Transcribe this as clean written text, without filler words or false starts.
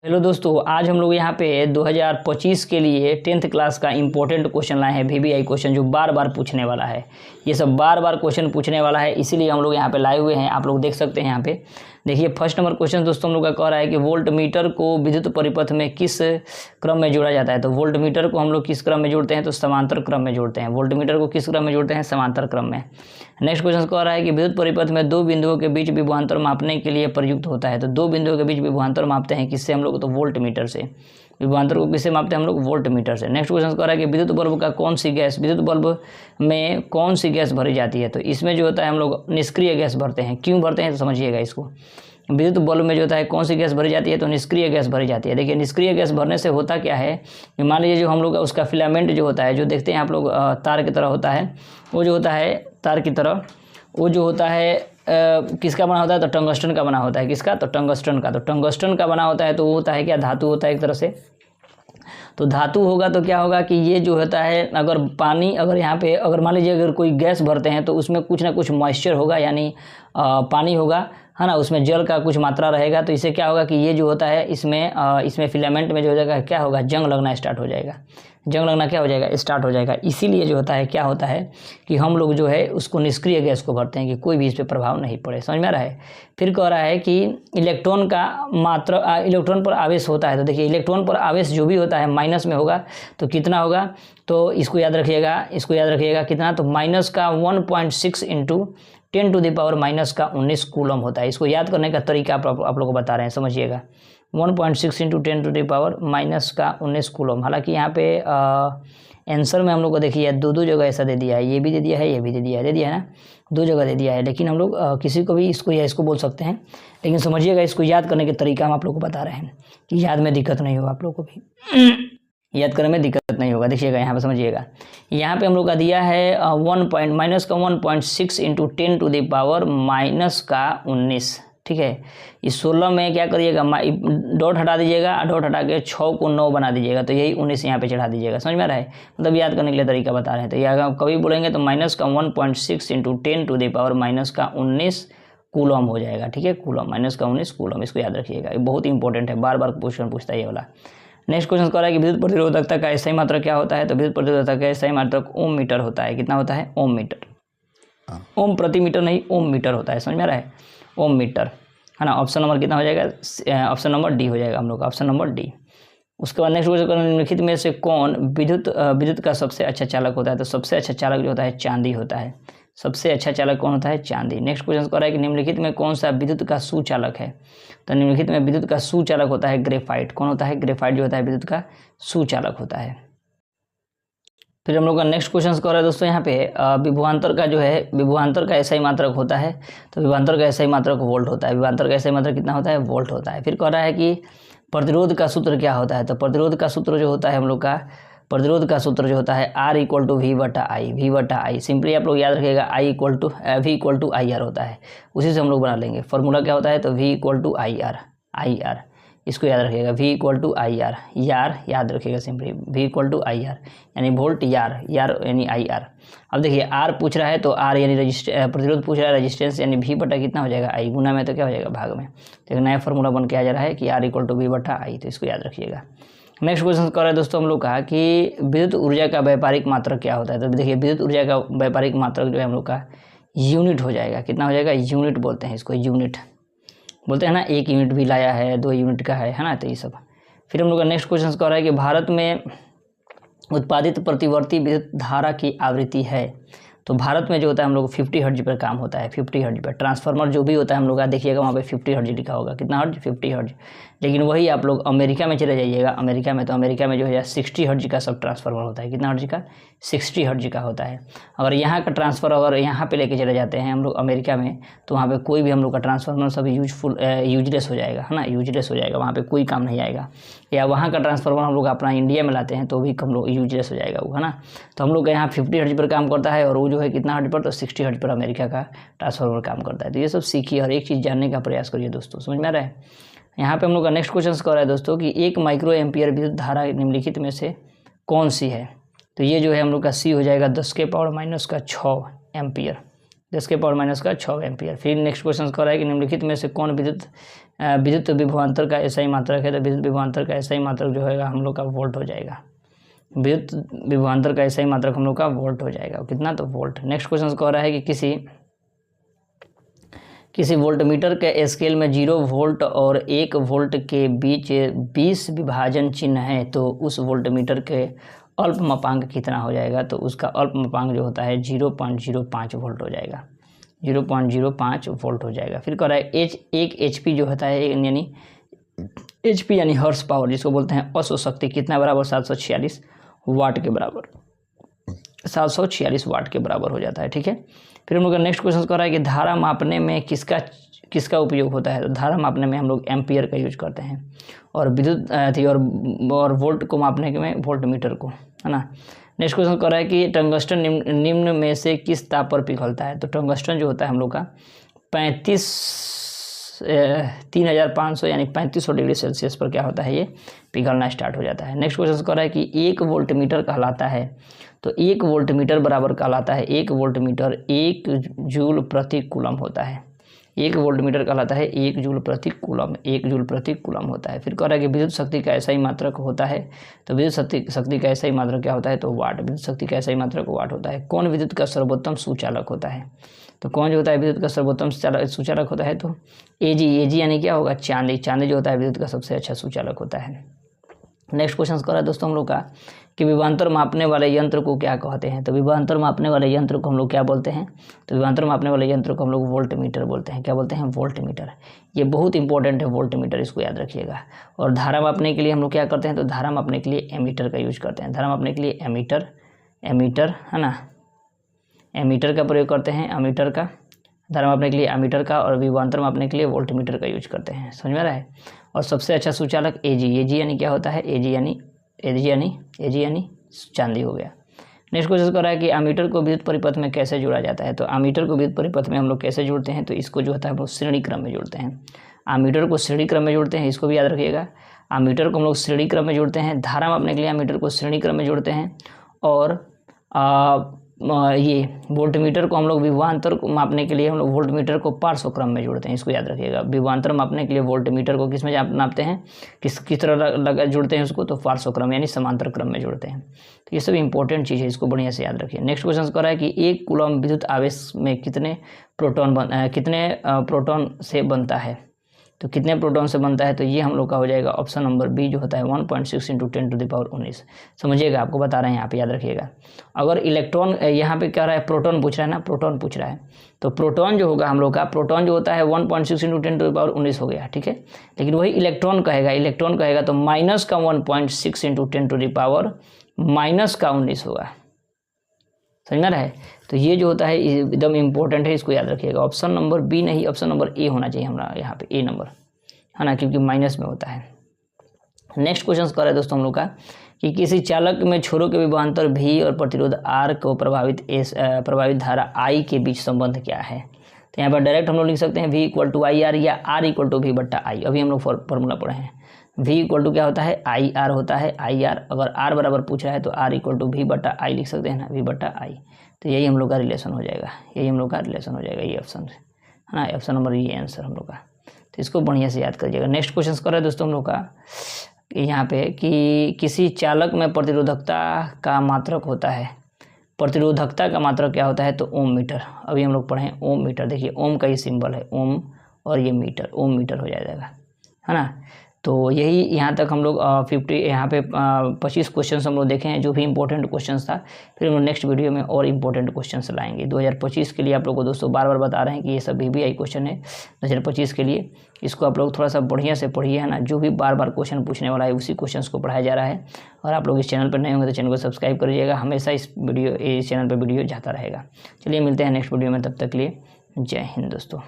Hello दोस्तों, आज हम लोग यहाँ पे 2025 के लिए 10th क्लास का इम्पोर्टेंट क्वेश्चन लाए हैं। वीवीआई क्वेश्चन जो बार बार पूछने वाला है। ये सब बार बार क्वेश्चन पूछने वाला है, इसीलिए हम लोग यहाँ पे लाए हुए हैं। आप लोग देख सकते हैं यहाँ पे। देखिए फर्स्ट नंबर क्वेश्चन दोस्तों हम लोग का कह रहा है कि वोल्ट मीटर को विद्युत परिपथ में किस क्रम में जोड़ा जाता है। तो वोल्ट मीटर को हम लोग किस क्रम में जोड़ते हैं, तो समांतर क्रम में जोड़ते हैं। वोल्ट मीटर को किस क्रम में जोड़ते हैं, समांतर क्रम में। नेक्स्ट क्वेश्चन कह रहा है कि विद्युत परिपथ में दो बिंदुओं के बीच विभवांतर मापने के लिए प्रयुक्त होता है। तो दो बिंदुओं के बीच विभवांतर मापते हैं किससे हम लोग, तो वोल्ट मीटर से। विभवांतर को किससे मापते हैं हम लोग, वोल्ट मीटर से। नेक्स्ट क्वेश्चन कह रहा है कि विद्युत बल्ब का कौन सी गैस, विद्युत बल्ब में कौन सी गैस भरी जाती है। तो इसमें जो होता है हम लोग निष्क्रिय गैस भरते हैं। क्यों भरते हैं तो समझिएगा इसको। विद्युत बल्ब में जो होता है कौन सी गैस भरी जाती है, तो निष्क्रिय गैस भरी जाती है। देखिए निष्क्रिय गैस भरने से होता क्या है कि मान लीजिए जो हम लोग का उसका फिलामेंट जो होता है, जो देखते हैं आप लोग तार की तरह होता है, वो जो होता है तार की तरह, वो जो होता है किसका बना होता है, तो टंगस्टन का बना होता है। किसका, तो टंगस्टन का। तो टंगस्टन का बना होता है तो वो होता है क्या, धातु होता है एक तरह से। तो धातु होगा तो क्या होगा कि ये जो होता है, अगर पानी, अगर यहाँ पे अगर मान लीजिए अगर कोई गैस भरते हैं तो उसमें कुछ ना कुछ मॉइस्चर होगा, यानी पानी होगा, है ना, उसमें जल का कुछ मात्रा रहेगा। तो इससे क्या होगा कि ये जो होता है इसमें फिलामेंट में जो हो जाएगा, क्या होगा, जंग लगना स्टार्ट हो जाएगा। जंग लगना क्या हो जाएगा, स्टार्ट हो जाएगा। इसीलिए जो होता है क्या होता है कि हम लोग जो है उसको निष्क्रिय गैस को भरते हैं कि कोई भी इस पर प्रभाव नहीं पड़े। समझ में आ रहा है। फिर कह रहा है कि इलेक्ट्रॉन का मात्रा, इलेक्ट्रॉन पर आवेश होता है। तो देखिए इलेक्ट्रॉन पर आवेश जो भी होता है माइनस में होगा तो कितना होगा, तो इसको याद रखिएगा, इसको याद रखिएगा कितना, तो माइनस का 1.6 into 10 to the power minus का 19 कूलम होता है। इसको याद करने का तरीका आप लोगों को बता रहे हैं, समझिएगा। 1.6 into 10 to the power minus का 19 कूलम। हालांकि यहाँ पे आंसर में हम लोग को देखिए दो जगह ऐसा दे दिया है, ये भी दे दिया है, ये भी दे दिया है ना, दो जगह दे दिया है। लेकिन हम लोग किसी को भी इसको या इसको बोल सकते हैं, लेकिन समझिएगा इसको याद करने के तरीका हम आप लोग को बता रहे हैं कि याद में दिक्कत नहीं होगा आप लोग को भी। याद करने में दिक्कत नहीं होगा। देखिएगा यहाँ पे, समझिएगा यहाँ पे हम लोग का दिया है माइनस का 1.6 into 10 to the power minus का 19। ठीक है, इस 16 में क्या करिएगा, डॉट हटा दीजिएगा, डॉट हटा के 6 को 9 बना दीजिएगा, तो यही 19 यहाँ पे चढ़ा दीजिएगा। समझ में आ रहा है, मतलब याद करने के लिए तरीका बता रहे हैं। तो यह कभी बोलेंगे तो माइनस का 1.6 into 10 to the power minus का 19 कूलम हो जाएगा। ठीक है, कूलम, माइनस का 19 कूलम, इसको याद रखिएगा, ये बहुत इंपॉर्टेंट है, बार बार क्वेश्चन पूछता है ये वाला। नेक्स्ट क्वेश्चन कह रहा है कि विद्युत प्रतिरोधकता का SI मात्रक क्या होता है। तो विद्युत प्रतिरोधकता का SI मात्रक ओम मीटर होता है। कितना होता है, ओम मीटर। ओम प्रति मीटर नहीं, ओम मीटर होता है। समझ में आ रहा है, ओम मीटर, है ना। ऑप्शन नंबर कितना हो जाएगा, ऑप्शन नंबर डी हो जाएगा हम लोग का, ऑप्शन नंबर डी। उसके बाद नेक्स्ट क्वेश्चन, निम्नलिखित में से कौन विद्युत का सबसे अच्छा चालक होता है। तो सबसे अच्छा चालक जो होता है चांदी होता है। सबसे अच्छा चालक कौन होता है, चांदी। नेक्स्ट क्वेश्चन कह रहा है कि निम्नलिखित में कौन सा विद्युत का सुचालक है। तो निम्नलिखित में विद्युत का सुचालक होता है ग्रेफाइट। कौन होता है, ग्रेफाइट जो होता है विद्युत का सुचालक होता है। फिर हम लोग का नेक्स्ट क्वेश्चन कह रहा है दोस्तों यहाँ पे विभवांतर का जो है, विभवांतर का SI मात्रक होता है। तो विभवांतर का SI मात्रक वोल्ट होता है। विभवांतर का SI मात्रक कितना होता है, वोल्ट होता है। फिर कह रहा है कि प्रतिरोध का सूत्र क्या होता है। तो प्रतिरोध का सूत्र जो होता है हम लोग का, प्रतिरोध का सूत्र जो होता है R equal to V/I। Simply आप लोग याद रखिएगा V इक्वल टू IR होता है, उसी से हम लोग बना लेंगे। फॉर्मूला क्या होता है, तो V इक्वल टू IR, इसको याद रखिएगा, V इक्वल टू IR, यार याद रखिएगा simply, V equal to IR यानी वोल्ट, यार यानी IR। अब देखिए R पूछ रहा है तो R यानी प्रतिरोध पूछ रहा है, रेजिस्टेंस यानी V बटा कितना हो जाएगा, I, गुना में तो क्या हो जाएगा, भाग में। तो एक नया फॉर्मूला बन के आ जा रहा है कि R इक्वल टू V/I, तो इसको याद रखिएगा। नेक्स्ट क्वेश्चन कर रहे हैं दोस्तों हम लोग का कि विद्युत ऊर्जा का व्यापारिक मात्रक क्या होता है। तो देखिए विद्युत ऊर्जा का व्यापारिक मात्रक जो है हम लोग का यूनिट हो जाएगा। कितना हो जाएगा, यूनिट बोलते हैं इसको, यूनिट बोलते हैं ना। 1 यूनिट भी लाया है, 2 यूनिट का है ना, तो ये सब। फिर हम लोग का नेक्स्ट क्वेश्चन कह रहा है कि भारत में उत्पादित प्रतिवर्ती विद्युत धारा की आवृत्ति है। तो भारत में जो होता है हम लोग 50 हर्ट्ज पर काम होता है, 50 हर्ट्ज पर। ट्रांसफार्मर जो भी होता है हम लोग का देखिएगा वहाँ पे 50 हर्ट्ज लिखा होगा। कितना हर्ट्ज, 50 हर्ट्ज। लेकिन वही आप लोग अमेरिका में चले जाइएगा, अमेरिका में, तो अमेरिका में जो है 60 हर्ट्ज का सब ट्रांसफार्मर होता है। कितना हर्ट्ज का, 60 हर्ट्ज का होता है। अगर यहाँ का ट्रांसफर अगर यहाँ पे लेके चले जाते हैं हम लोग अमेरिका में, तो वहाँ पे कोई भी हम लोग का ट्रांसफार्मर सब यूजलेस हो जाएगा, है ना, यूजलेस हो जाएगा, वहाँ पे कोई काम नहीं आएगा। या वहाँ का ट्रांसफार्मर हम लोग अपना इंडिया में लाते हैं तो भी हम लोग यूजलेस हो जाएगा वो, है ना। तो हम लोग का यहाँ 50 हर्ट्ज पर काम करता है और वो जो है कितना हर्ट्ज पर, तो 60 हर्ट्ज पर अमेरिका का ट्रांसफार्मर काम करता है। तो ये सब सीखिए और एक चीज़ जानने का प्रयास करिए दोस्तों, समझ में आ रहा है। यहाँ पे हम लोग का नेक्स्ट क्वेश्चन कह रहा है दोस्तों कि 1 माइक्रो एम्पियर विद्युत धारा निम्नलिखित में से कौन सी है। तो ये जो है हम लोग का C हो जाएगा 10 के पावर माइनस का 6 एम्पियर। 10 के पावर माइनस का 6 एम्पियर। फिर नेक्स्ट क्वेश्चन कह रहा है कि निम्नलिखित में से कौन विद्युत विभवांतर का ऐसा ही मात्रक है। तो विद्युत विभवांतर का ऐसा ही मात्रक जो है हम लोग का वोल्ट हो जाएगा। विद्युत विभवांतर का ऐसा ही मात्रक हम लोग का वोल्ट हो जाएगा। कितना? तो वोल्ट। नेक्स्ट क्वेश्चन कह रहा है कि किसी वोल्टमीटर के स्केल में 0 वोल्ट और 1 वोल्ट के बीच 20 विभाजन चिन्ह है, तो उस वोल्टमीटर के अल्पमापांक कितना हो जाएगा। तो उसका अल्पमापांक जो होता है 0.05 वोल्ट हो जाएगा। 0.05 वोल्ट हो जाएगा। फिर कह रहा है एक HP जो होता है यानी HP यानी हॉर्स पावर, जिसको बोलते हैं अश्व शक्ति, कितना बराबर 746 वाट के बराबर, 746 वाट के बराबर हो जाता है। ठीक है। फिर हम लोग का नेक्स्ट क्वेश्चन कर रहा है कि धारा मापने में किसका उपयोग होता है। तो धारा मापने में हम लोग एम्पियर का यूज करते हैं, और विद्युत और वोल्ट को मापने में वोल्टमीटर को, है ना। नेक्स्ट क्वेश्चन कर रहा है कि टंगस्टन निम्न में से किस ताप पर पिघलता है। तो टंगस्टन जो होता है हम लोग का 3500 यानी 3500 डिग्री सेल्सियस पर क्या होता है, ये पिघलना स्टार्ट हो जाता है। नेक्स्ट क्वेश्चन कर रहा है कि 1 वोल्टमीटर कहलाता है। तो 1 वोल्टमीटर बराबर कहलाता है, 1 वोल्टमीटर 1 जूल प्रति कूलम होता है। 1 वोल्टमीटर कहलाता है 1 जूल प्रति कूलम, 1 जूल प्रति कूलम होता है। फिर कह रहा है कि विद्युत शक्ति का ऐसा ही मात्रक होता है। तो विद्युत शक्ति का ऐसा ही मात्रक क्या होता है, तो वाट। विद्युत शक्ति का ऐसा ही मात्रक वाट होता है। कौन विद्युत का सर्वोत्तम सुचालक होता है। तो कौन जो होता है विद्युत का सर्वोत्तम सुचालक होता है, तो AG यानी क्या होगा, चांदी। चांदी जो होता है विद्युत का सबसे अच्छा सुचालक होता है। नेक्स्ट क्वेश्चन कर रहा है दोस्तों हम लोग का कि विभवांतर मापने वाले यंत्र को क्या कहते हैं। तो विभवांतर मापने वाले यंत्र को हम लोग क्या बोलते हैं। तो विभवांतर मापने वाले यंत्र को हम लोग वोल्टमीटर बोलते हैं। क्या बोलते हैं, वोल्टमीटर। ये बहुत इंपॉर्टेंट है वोल्टमीटर, इसको याद रखिएगा। और धारा मापने के लिए हम लोग क्या करते हैं, तो धारा मापने के लिए एमीटर का यूज करते हैं। धारा मापने के लिए एमीटर है ना, एमीटर का प्रयोग करते हैं, एमीटर का। धारा मापने के लिए एमीटर का, और विभवांतर मापने के लिए वोल्टमीटर का यूज करते हैं। समझ में आ रहा है। और सबसे अच्छा सुचालक AG यानी क्या होता है, AG यानी चांदी हो गया। नेक्स्ट क्वेश्चन कर रहा है कि एमीटर को विद्युत परिपथ में कैसे जोड़ा जाता है। तो एमीटर को विद्युत परिपथ में हम लोग कैसे जोड़ते हैं, तो इसको जो होता है हम लोग श्रेणी क्रम में जोड़ते हैं। एमीटर को श्रेणी क्रम में जोड़ते हैं, इसको भी याद रखिएगा। एमीटर को हम लोग श्रेणी क्रम में जोड़ते हैं। धारा मापने के लिए एमीटर को श्रेणी क्रम में जोड़ते हैं। और ये वोल्टमीटर को हम लोग विभवांतर को मापने के लिए हम लोग वोल्टमीटर को पार्श्व क्रम में जोड़ते हैं, इसको याद रखिएगा। विभवांतर मापने के लिए वोल्टमीटर को किस में नापते हैं, किस तरह जोड़ते हैं उसको, तो पार्श्व क्रम यानी समांतर क्रम में जोड़ते हैं। तो ये सब इंपॉर्टेंट चीज़ है, इसको बढ़िया से याद रखिए। नेक्स्ट क्वेश्चन कर रहा है कि 1 कूलम विद्युत आवेश में कितने प्रोटॉन से बनता है। तो कितने प्रोटॉन से बनता है, तो ये हम लोग का हो जाएगा ऑप्शन नंबर बी जो होता है 1.6 × 10⁻19। समझिएगा, आपको बता रहे हैं यहाँ पे, याद रखिएगा। अगर इलेक्ट्रॉन यहाँ पे क्या रहा है, प्रोटॉन पूछ रहा है ना, प्रोटॉन पूछ रहा है। तो प्रोटॉन जो होगा हम लोग का, प्रोटॉन जो होता है 1.6 × 10⁻19 हो गया। ठीक है। लेकिन वही इलेक्ट्रॉन कहेगा तो माइनस का 1.6 × 10⁻⁻19 होगा। समझ में आ रहा है। तो ये जो होता है एकदम इंपॉर्टेंट है, इसको याद रखिएगा। ऑप्शन नंबर बी नहीं, ऑप्शन नंबर ए होना चाहिए हमारा यहाँ पे, ए नंबर, है ना, क्योंकि माइनस में होता है। नेक्स्ट क्वेश्चन कर रहे हैं दोस्तों हम लोग का कि किसी चालक में छोरों के विभवांतर V और प्रतिरोध R को प्रभावित धारा I के बीच संबंध क्या है। तो यहाँ पर डायरेक्ट हम लोग लिख सकते हैं V = IR या R = V/I। अभी हम लोग फॉर्मूला पढ़े हैं। V = क्या होता है, IR होता है, IR। अगर R बराबर पूछ रहा है तो R = V/I लिख सकते हैं ना, V/I। तो यही हम लोग का रिलेशन हो जाएगा, ये ऑप्शन है ना, ऑप्शन नंबर ये आंसर हम लोग का। तो इसको बढ़िया से याद करिएगा। नेक्स्ट क्वेश्चन कर रहे हैं दोस्तों हम लोग का यहाँ पे कि किसी चालक में प्रतिरोधकता का मात्रक होता है। प्रतिरोधकता का मात्रक क्या होता है, तो ओम मीटर। अभी हम लोग पढ़े ओम मीटर। देखिए ओम का ही सिंबल है, ओम, और ये मीटर, ओम मीटर हो जाएगा, है ना। तो यही यहाँ तक हम लोग 25 क्वेश्चन हम लोग देखे हैं, जो भी इंपॉर्टेंट क्वेश्चन था। फिर हम लोग नेक्स्ट वीडियो में और इंपॉर्टेंट क्वेश्चन लाएंगे 2025 के लिए। आप लोग को दोस्तों बार बार बता रहे हैं कि ये सब VBI क्वेश्चन है 2025 के लिए। इसको आप लोग थोड़ा सा बढ़िया से पढ़िए, है ना। जो भी बार बार क्वेश्चन पूछने वाला है उसी क्वेश्चन को पढ़ाया जा रहा है। और आप लोग इस चैनल पर नए होंगे तो चैनल को सब्सक्राइब करिएगा, हमेशा इस चैनल पर वीडियो जाता रहेगा। चलिए मिलते हैं नेक्स्ट वीडियो में, तब तक के लिए जय हिंद दोस्तों।